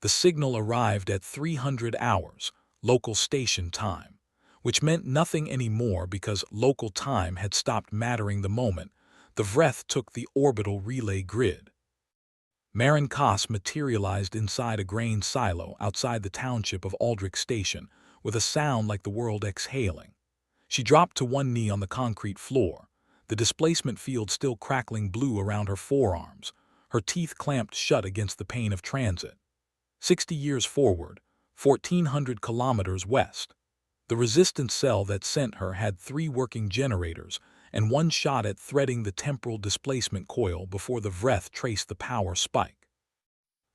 The signal arrived at 300 hours, local station time, which meant nothing anymore because local time had stopped mattering the moment the Vreth took the orbital relay grid. Marin Koss materialized inside a grain silo outside the township of Aldrich Station with a sound like the world exhaling. She dropped to one knee on the concrete floor, the displacement field still crackling blue around her forearms, her teeth clamped shut against the pain of transit. 60 years forward, 1,400 kilometers west. The resistance cell that sent her had 3 working generators and one shot at threading the temporal displacement coil before the Vreth traced the power spike.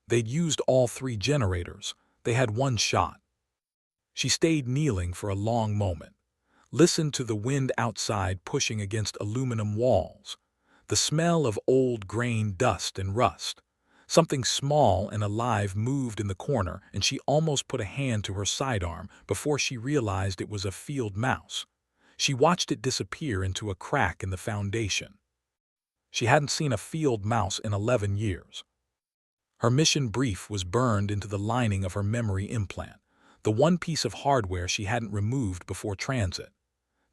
They'd used all 3 generators. They had one shot. She stayed kneeling for a long moment, listened to the wind outside pushing against aluminum walls, the smell of old grain dust and rust. Something small and alive moved in the corner, and she almost put a hand to her sidearm before she realized it was a field mouse. She watched it disappear into a crack in the foundation. She hadn't seen a field mouse in 11 years. Her mission brief was burned into the lining of her memory implant, the one piece of hardware she hadn't removed before transit.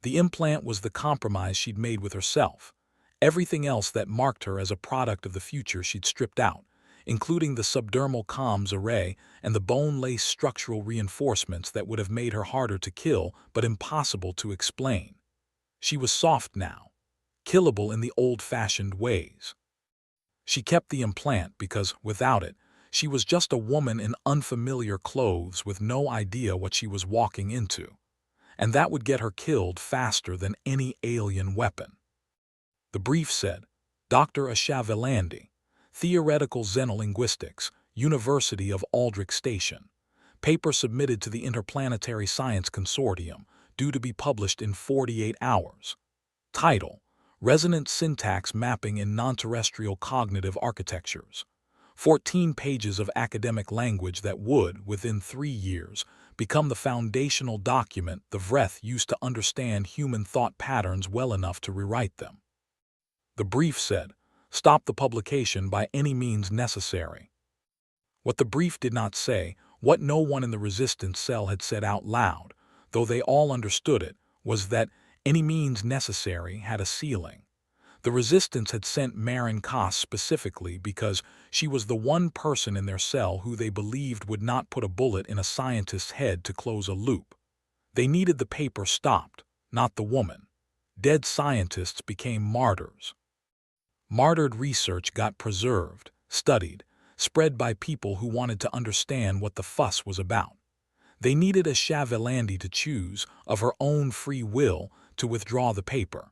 The implant was the compromise she'd made with herself. Everything else that marked her as a product of the future she'd stripped out, including the subdermal comms array and the bone-laced structural reinforcements that would have made her harder to kill but impossible to explain. She was soft now, killable in the old-fashioned ways. She kept the implant because, without it, she was just a woman in unfamiliar clothes with no idea what she was walking into. And that would get her killed faster than any alien weapon. The brief said, Dr. HFY, Theoretical Xenolinguistics, University of Aldrich Station. Paper submitted to the Interplanetary Science Consortium, due to be published in 48 hours. Title: Resonant Syntax Mapping in Non-Terrestrial Cognitive Architectures. 14 pages of academic language that would, within 3 years, become the foundational document the Vreth used to understand human thought patterns well enough to rewrite them. The brief said, stop the publication by any means necessary. What the brief did not say, what no one in the resistance cell had said out loud, though they all understood it, was that any means necessary had a ceiling. The resistance had sent Marin Koss specifically because she was the one person in their cell who they believed would not put a bullet in a scientist's head to close a loop. They needed the paper stopped, not the woman. Dead scientists became martyrs. Martyred research got preserved, studied, spread by people who wanted to understand what the fuss was about. They needed HFY to choose, of her own free will, to withdraw the paper.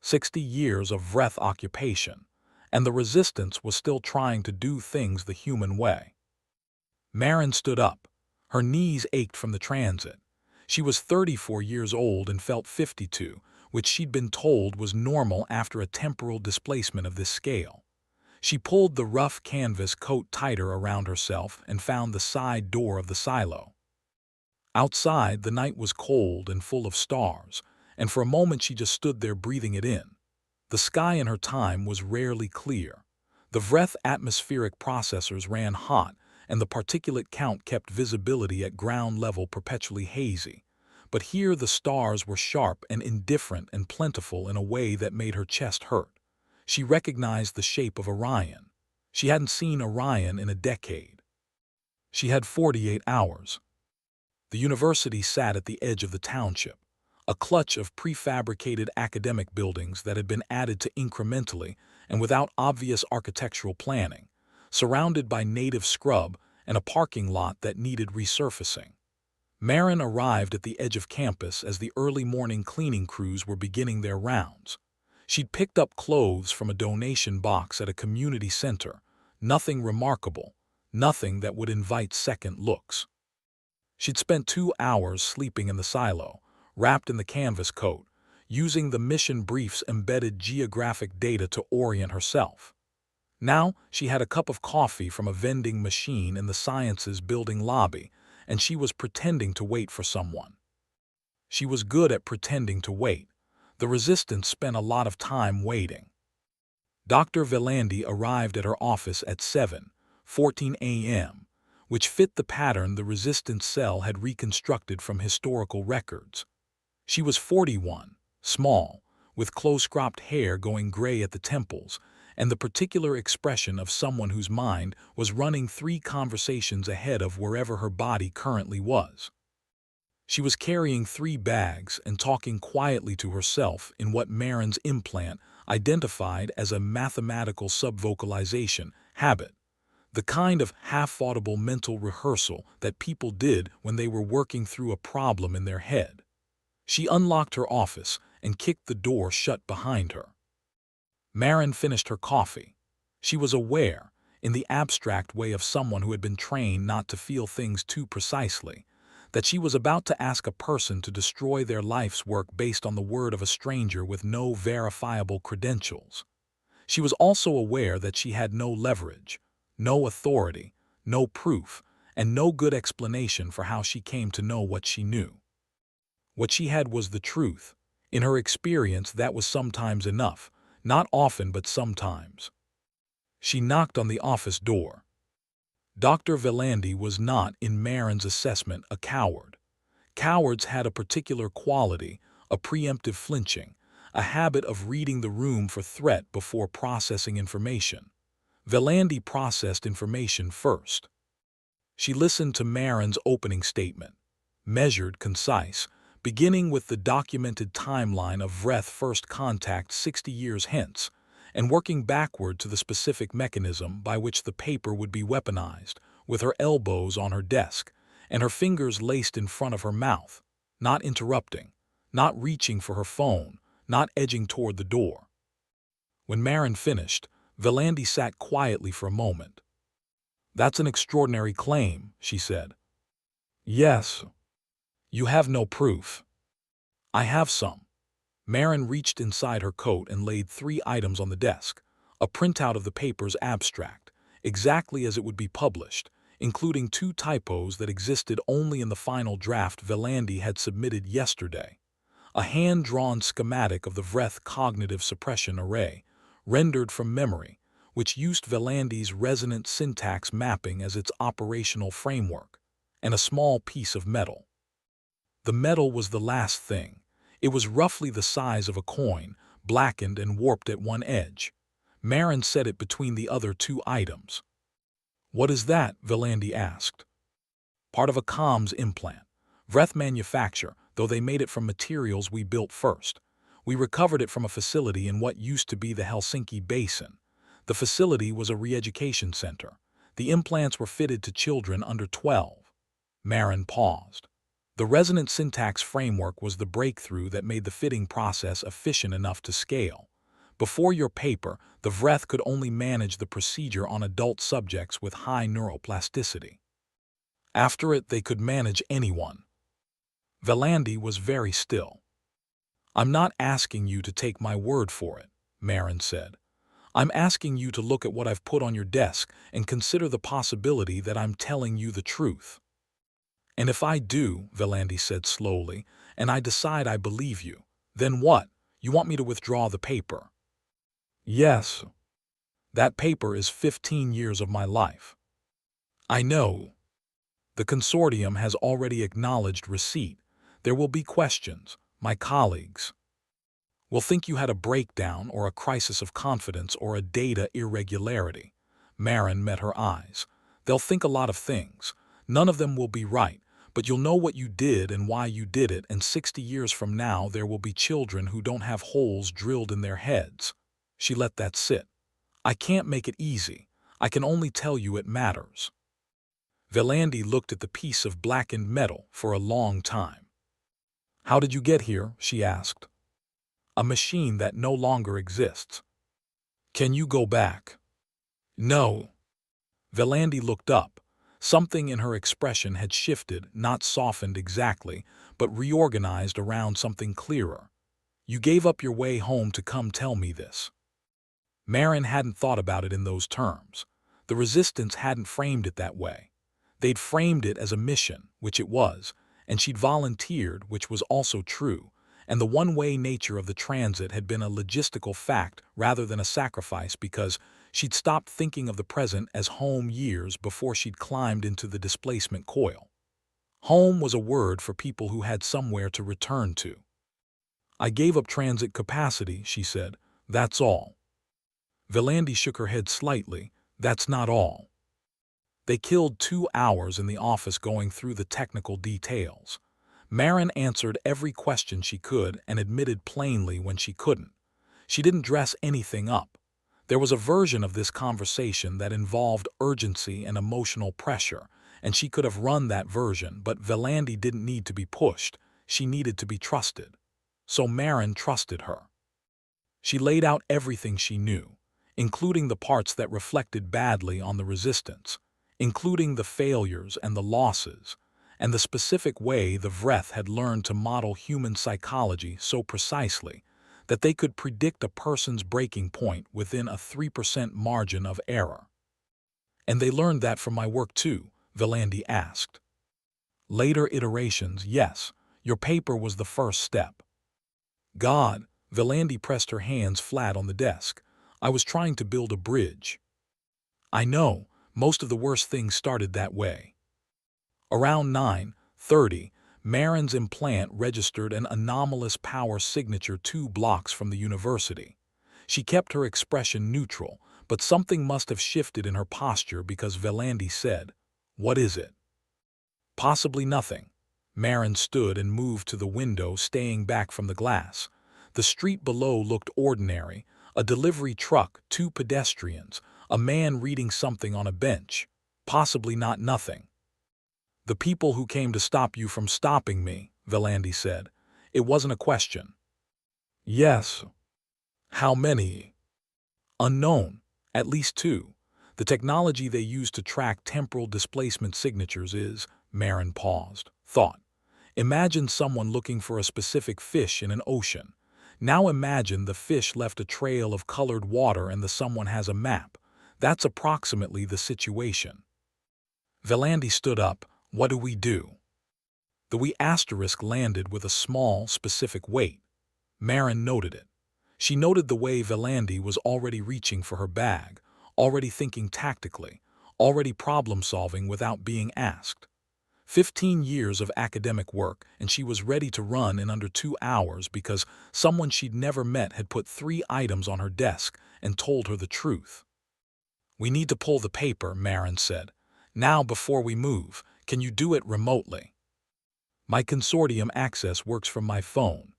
60 years of Vreth occupation, and the resistance was still trying to do things the human way. Marin stood up. Her knees ached from the transit. She was 34 years old and felt 52, which she'd been told was normal after a temporal displacement of this scale. She pulled the rough canvas coat tighter around herself and found the side door of the silo. Outside, the night was cold and full of stars, and for a moment she just stood there breathing it in. The sky in her time was rarely clear. The Vreth atmospheric processors ran hot, and the particulate count kept visibility at ground level perpetually hazy. But here the stars were sharp and indifferent and plentiful in a way that made her chest hurt. She recognized the shape of Orion. She hadn't seen Orion in a decade. She had 48 hours. The university sat at the edge of the township, a clutch of prefabricated academic buildings that had been added to incrementally and without obvious architectural planning, surrounded by native scrub and a parking lot that needed resurfacing. Marin arrived at the edge of campus as the early morning cleaning crews were beginning their rounds. She'd picked up clothes from a donation box at a community center, nothing remarkable, nothing that would invite second looks. She'd spent 2 hours sleeping in the silo, wrapped in the canvas coat, using the mission brief's embedded geographic data to orient herself. Now she had a cup of coffee from a vending machine in the Sciences building lobby, and she was pretending to wait for someone. She was good at pretending to wait. The resistance spent a lot of time waiting. Dr. Velandi arrived at her office at 7:14 a.m., which fit the pattern the resistance cell had reconstructed from historical records. She was 41, small, with close-cropped hair going gray at the temples, and the particular expression of someone whose mind was running 3 conversations ahead of wherever her body currently was. She was carrying 3 bags and talking quietly to herself in what Marin's implant identified as a mathematical subvocalization habit, the kind of half-audible mental rehearsal that people did when they were working through a problem in their head. She unlocked her office and kicked the door shut behind her. Marin finished her coffee. She was aware, in the abstract way of someone who had been trained not to feel things too precisely, that she was about to ask a person to destroy their life's work based on the word of a stranger with no verifiable credentials. She was also aware that she had no leverage, no authority, no proof, and no good explanation for how she came to know what she knew. What she had was the truth. In her experience, that was sometimes enough, not often but sometimes. She knocked on the office door. Dr. Velandi was not, in Marin's assessment, a coward. Cowards had a particular quality, a preemptive flinching, a habit of reading the room for threat before processing information. Velandi processed information first. She listened to Marin's opening statement, measured, concise, beginning with the documented timeline of Vreth first contact 60 years hence, and working backward to the specific mechanism by which the paper would be weaponized, with her elbows on her desk, and her fingers laced in front of her mouth, not interrupting, not reaching for her phone, not edging toward the door. When Marin finished, Velandi sat quietly for a moment. "That's an extraordinary claim," she said. "Yes. You have no proof." "I have some." Marin reached inside her coat and laid 3 items on the desk, a printout of the paper's abstract, exactly as it would be published, including 2 typos that existed only in the final draft Velandi had submitted yesterday, a hand-drawn schematic of the Vreth cognitive suppression array, rendered from memory, which used Velandi's resonant syntax mapping as its operational framework, and a small piece of metal. The metal was the last thing. It was roughly the size of a coin, blackened and warped at one edge. Marin set it between the other 2 items. "What is that?" Velandi asked. "Part of a comms implant. Vreth manufacture, though they made it from materials we built first. We recovered it from a facility in what used to be the Helsinki Basin. The facility was a re-education center. The implants were fitted to children under 12. Marin paused. The resonant syntax framework was the breakthrough that made the fitting process efficient enough to scale. Before your paper, the Vreth could only manage the procedure on adult subjects with high neuroplasticity. After it, they could manage anyone. Velandi was very still. "I'm not asking you to take my word for it," Marin said. "I'm asking you to look at what I've put on your desk and consider the possibility that I'm telling you the truth." "And if I do," Velandi said slowly, "and I decide I believe you, then what? You want me to withdraw the paper?" "Yes. That paper is 15 years of my life." "I know. The consortium has already acknowledged receipt. There will be questions. My colleagues will think you had a breakdown or a crisis of confidence or a data irregularity." Marin met her eyes. "They'll think a lot of things. None of them will be right. But you'll know what you did and why you did it, and 60 years from now there will be children who don't have holes drilled in their heads." She let that sit. "I can't make it easy. I can only tell you it matters." Velandi looked at the piece of blackened metal for a long time. "How did you get here?" she asked. "A machine that no longer exists." "Can you go back?" "No." Velandi looked up. Something in her expression had shifted, not softened exactly, but reorganized around something clearer. "You gave up your way home to come tell me this." Marin hadn't thought about it in those terms. The resistance hadn't framed it that way. They'd framed it as a mission, which it was, and she'd volunteered, which was also true, and the one-way nature of the transit had been a logistical fact rather than a sacrifice because She'd stopped thinking of the present as home years before she'd climbed into the displacement coil. Home was a word for people who had somewhere to return to. I gave up transit capacity, she said. That's all. Velandi shook her head slightly. That's not all. They killed 2 hours in the office going through the technical details. Marin answered every question she could and admitted plainly when she couldn't. She didn't dress anything up. There was a version of this conversation that involved urgency and emotional pressure, and she could have run that version, but Velandi didn't need to be pushed. She needed to be trusted. So Marin trusted her. She laid out everything she knew, including the parts that reflected badly on the resistance, including the failures and the losses, and the specific way the Vreth had learned to model human psychology so precisely that they could predict a person's breaking point within a 3% margin of error. And they learned that from my work too, Velandi asked. Later iterations, yes, your paper was the first step. God, Velandi pressed her hands flat on the desk. I was trying to build a bridge. I know, most of the worst things started that way. Around 9:30, Marin's implant registered an anomalous power signature 2 blocks from the university. She kept her expression neutral, but something must have shifted in her posture because Velandi said, "What is it?" Possibly nothing. Marin stood and moved to the window, staying back from the glass. The street below looked ordinary, a delivery truck, 2 pedestrians, a man reading something on a bench. Possibly not nothing. The people who came to stop you from stopping me, Velandi said. It wasn't a question. Yes. How many? Unknown. At least 2. The technology they use to track temporal displacement signatures is, Marin paused, thought. Imagine someone looking for a specific fish in an ocean. Now imagine the fish left a trail of colored water and the someone has a map. That's approximately the situation. Velandi stood up. What do we do? The we asterisk landed with a small, specific weight. Marin noted it. She noted the way Velandi was already reaching for her bag, already thinking tactically, already problem-solving without being asked. 15 years of academic work, and she was ready to run in under 2 hours because someone she'd never met had put 3 items on her desk and told her the truth. We need to pull the paper, Marin said. Now, before we move, can you do it remotely? My consortium access works from my phone.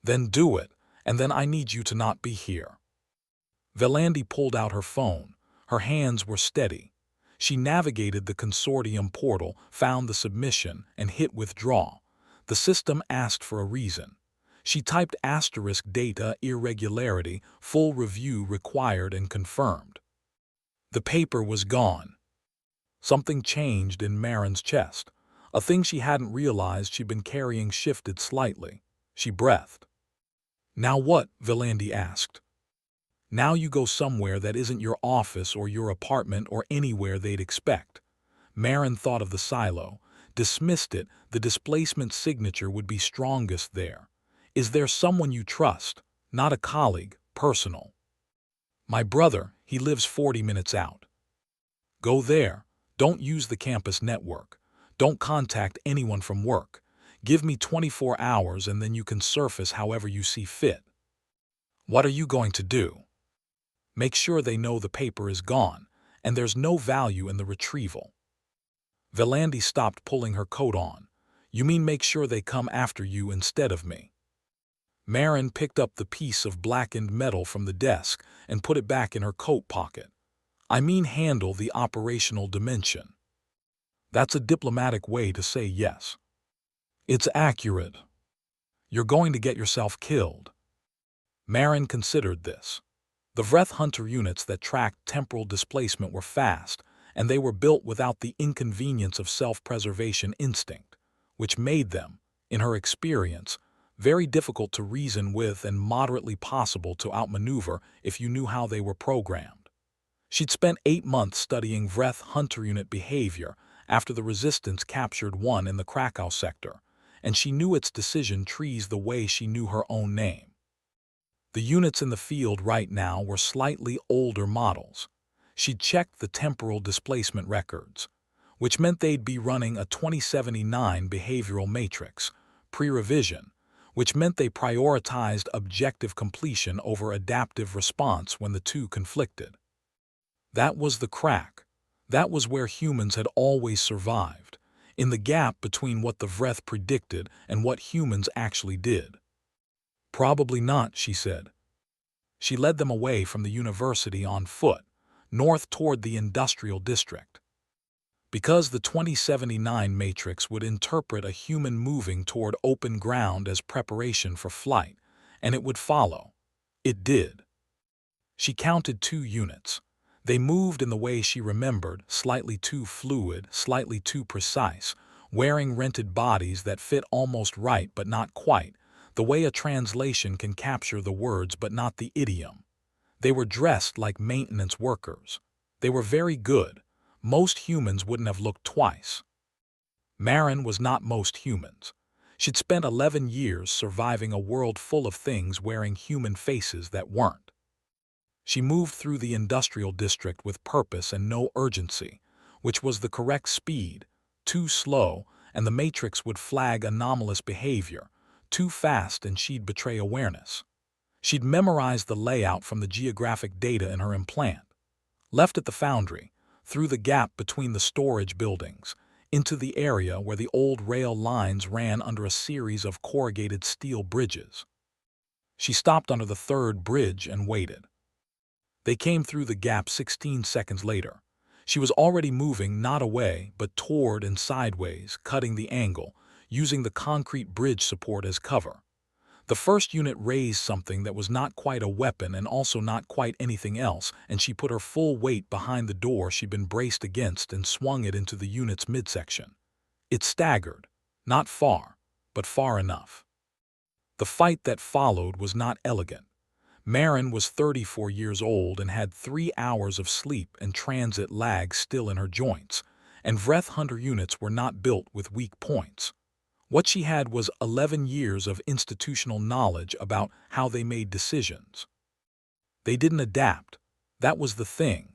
Then do it, and then I need you to not be here. Velandi pulled out her phone. Her hands were steady. She navigated the consortium portal, found the submission, and hit withdraw. The system asked for a reason. She typed asterisk data irregularity, full review required and confirmed. The paper was gone. Something changed in Marin's chest. A thing she hadn't realized she'd been carrying shifted slightly. She breathed. Now what? Velandi asked. Now you go somewhere that isn't your office or your apartment or anywhere they'd expect. Marin thought of the silo, dismissed it. The displacement signature would be strongest there. Is there someone you trust? Not a colleague, personal. My brother, he lives 40 minutes out. Go there. Don't use the campus network. Don't contact anyone from work. Give me 24 hours and then you can surface however you see fit. What are you going to do? Make sure they know the paper is gone, and there's no value in the retrieval. Velandi stopped pulling her coat on. You mean make sure they come after you instead of me? Marin picked up the piece of blackened metal from the desk and put it back in her coat pocket. I mean handle the operational dimension. That's a diplomatic way to say yes. It's accurate. You're going to get yourself killed. Marin considered this. The Vreth hunter units that tracked temporal displacement were fast, and they were built without the inconvenience of self-preservation instinct, which made them, in her experience, very difficult to reason with and moderately possible to outmaneuver if you knew how they were programmed. She'd spent 8 months studying Vreth hunter unit behavior after the resistance captured one in the Krakow sector, and she knew its decision trees the way she knew her own name. The units in the field right now were slightly older models. She'd checked the temporal displacement records, which meant they'd be running a 2079 behavioral matrix, pre-revision, which meant they prioritized objective completion over adaptive response when the two conflicted. That was the crack. That was where humans had always survived, in the gap between what the Vreth predicted and what humans actually did. Probably not, she said. She led them away from the university on foot, north toward the industrial district. Because the 2079 matrix would interpret a human moving toward open ground as preparation for flight, and it would follow. It did. She counted 2 units. They moved in the way she remembered, slightly too fluid, slightly too precise, wearing rented bodies that fit almost right but not quite, the way a translation can capture the words but not the idiom. They were dressed like maintenance workers. They were very good. Most humans wouldn't have looked twice. Marin was not most humans. She'd spent 11 years surviving a world full of things wearing human faces that weren't. She moved through the industrial district with purpose and no urgency, which was the correct speed. Too slow, and the matrix would flag anomalous behavior. Too fast, and she'd betray awareness. She'd memorized the layout from the geographic data in her implant. Left at the foundry, through the gap between the storage buildings, into the area where the old rail lines ran under a series of corrugated steel bridges. She stopped under the 3rd bridge and waited. They came through the gap 16 seconds later. She was already moving not away, but toward and sideways, cutting the angle, using the concrete bridge support as cover. The first unit raised something that was not quite a weapon and also not quite anything else, and she put her full weight behind the door she'd been braced against and swung it into the unit's midsection. It staggered, not far, but far enough. The fight that followed was not elegant. Marin was 34 years old and had 3 hours of sleep and transit lag still in her joints, and Vreth Hunter units were not built with weak points. What she had was 11 years of institutional knowledge about how they made decisions. They didn't adapt. That was the thing.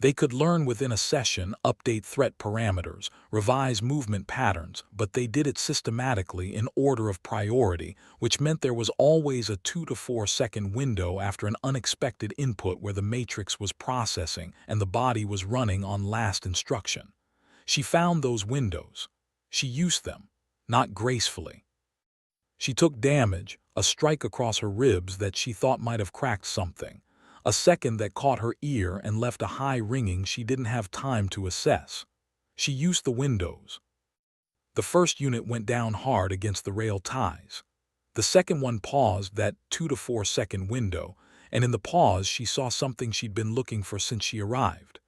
They could learn within a session, update threat parameters, revise movement patterns, but they did it systematically in order of priority, which meant there was always a 2 to 4 second window after an unexpected input where the matrix was processing and the body was running on last instruction. She found those windows. She used them, not gracefully. She took damage, a strike across her ribs that she thought might have cracked something, a second that caught her ear and left a high ringing she didn't have time to assess. She used the windows. The first unit went down hard against the rail ties. The second one paused that 2 to 4 second window, and in the pause she saw something she'd been looking for since she arrived.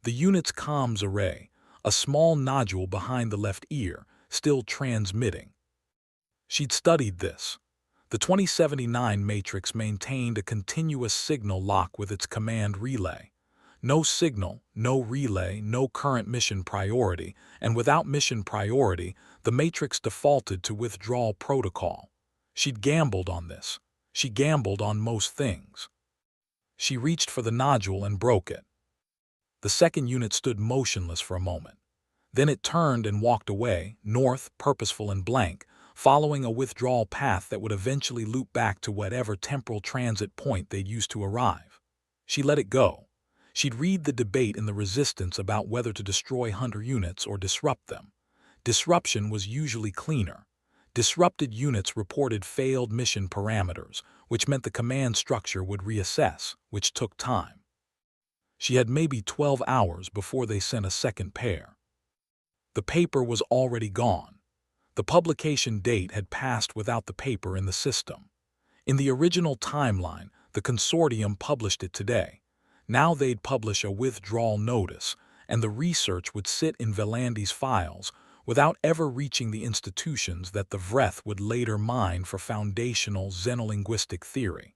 The unit's comms array, a small nodule behind the left ear, still transmitting. She'd studied this. The 2079 matrix maintained a continuous signal lock with its command relay. No signal, no relay, no current mission priority, and without mission priority, the matrix defaulted to withdrawal protocol. She'd gambled on this. She gambled on most things. She reached for the nodule and broke it. The second unit stood motionless for a moment. Then it turned and walked away, north, purposeful and blank, following a withdrawal path that would eventually loop back to whatever temporal transit point they'd used to arrive. She let it go. She'd read the debate in the resistance about whether to destroy Hunter units or disrupt them. Disruption was usually cleaner. Disrupted units reported failed mission parameters, which meant the command structure would reassess, which took time. She had maybe 12 hours before they sent a second pair. The paper was already gone. The publication date had passed without the paper in the system. In the original timeline, the consortium published it today. Now they'd publish a withdrawal notice, and the research would sit in Velandi's files without ever reaching the institutions that the Vreth would later mine for foundational xenolinguistic theory.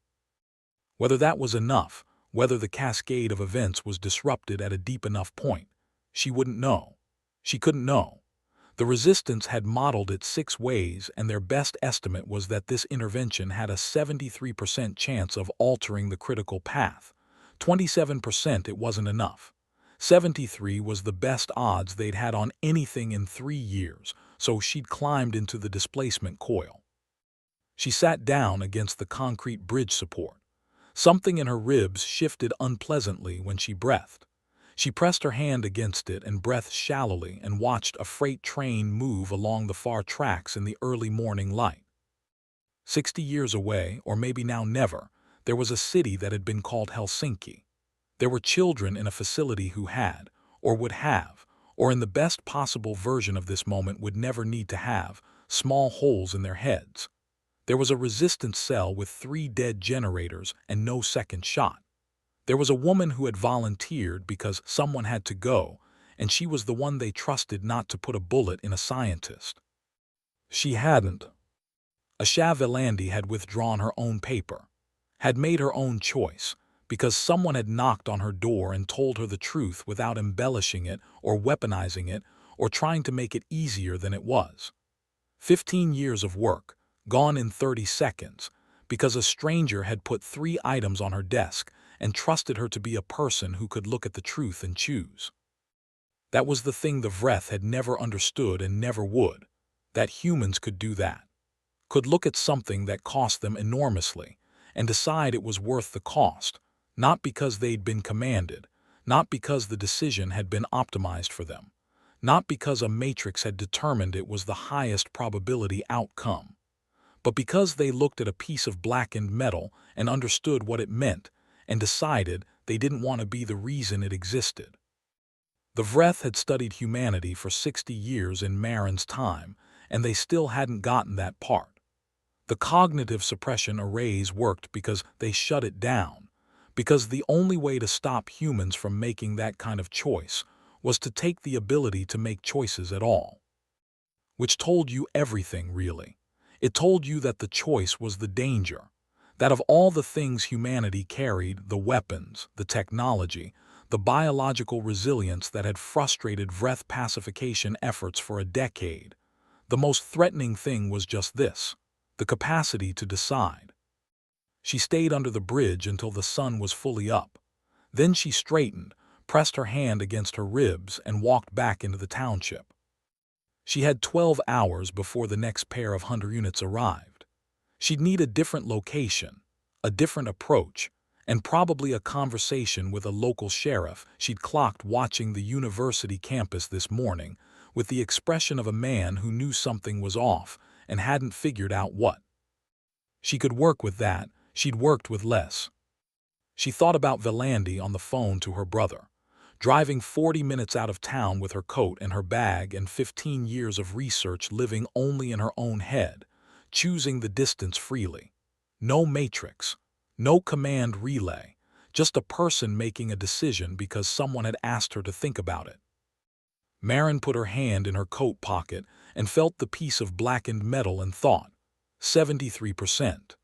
Whether that was enough, whether the cascade of events was disrupted at a deep enough point, she wouldn't know. She couldn't know. The resistance had modeled it 6 ways, and their best estimate was that this intervention had a 73% chance of altering the critical path. 27% it wasn't enough. 73 was the best odds they'd had on anything in 3 years, so she'd climbed into the displacement coil. She sat down against the concrete bridge support. Something in her ribs shifted unpleasantly when she breathed. She pressed her hand against it and breathed shallowly and watched a freight train move along the far tracks in the early morning light. 60 years away, or maybe now never, there was a city that had been called Helsinki. There were children in a facility who had, or would have, or in the best possible version of this moment would never need to have, small holes in their heads. There was a resistance cell with 3 dead generators and no second shot. There was a woman who had volunteered because someone had to go, and she was the one they trusted not to put a bullet in a scientist. She hadn't. HFY had withdrawn her own paper, had made her own choice, because someone had knocked on her door and told her the truth without embellishing it or weaponizing it or trying to make it easier than it was. 15 years of work, gone in 30 seconds, because a stranger had put 3 items on her desk and trusted her to be a person who could look at the truth and choose. That was the thing the Vreth had never understood and never would, that humans could do that. Could look at something that cost them enormously and decide it was worth the cost, not because they'd been commanded, not because the decision had been optimized for them, not because a matrix had determined it was the highest probability outcome, but because they looked at a piece of blackened metal and understood what it meant and decided they didn't want to be the reason it existed. The Vreth had studied humanity for 60 years in Marin's time, and they still hadn't gotten that part. The cognitive suppression arrays worked because they shut it down, because the only way to stop humans from making that kind of choice was to take the ability to make choices at all. Which told you everything, really. It told you that the choice was the danger, that of all the things humanity carried, the weapons, the technology, the biological resilience that had frustrated Vreth pacification efforts for a decade, the most threatening thing was just this, the capacity to decide. She stayed under the bridge until the sun was fully up. Then she straightened, pressed her hand against her ribs, and walked back into the township. She had 12 hours before the next pair of hunter units arrived. She'd need a different location, a different approach, and probably a conversation with a local sheriff she'd clocked watching the university campus this morning, with the expression of a man who knew something was off and hadn't figured out what. She could work with that. She'd worked with less. She thought about Velandi on the phone to her brother, driving 40 minutes out of town with her coat and her bag and 15 years of research living only in her own head, choosing the distance freely. No matrix, no command relay, just a person making a decision because someone had asked her to think about it. Marin put her hand in her coat pocket and felt the piece of blackened metal and thought, 73%.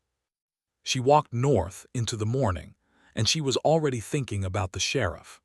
She walked north into the morning, and she was already thinking about the sheriff.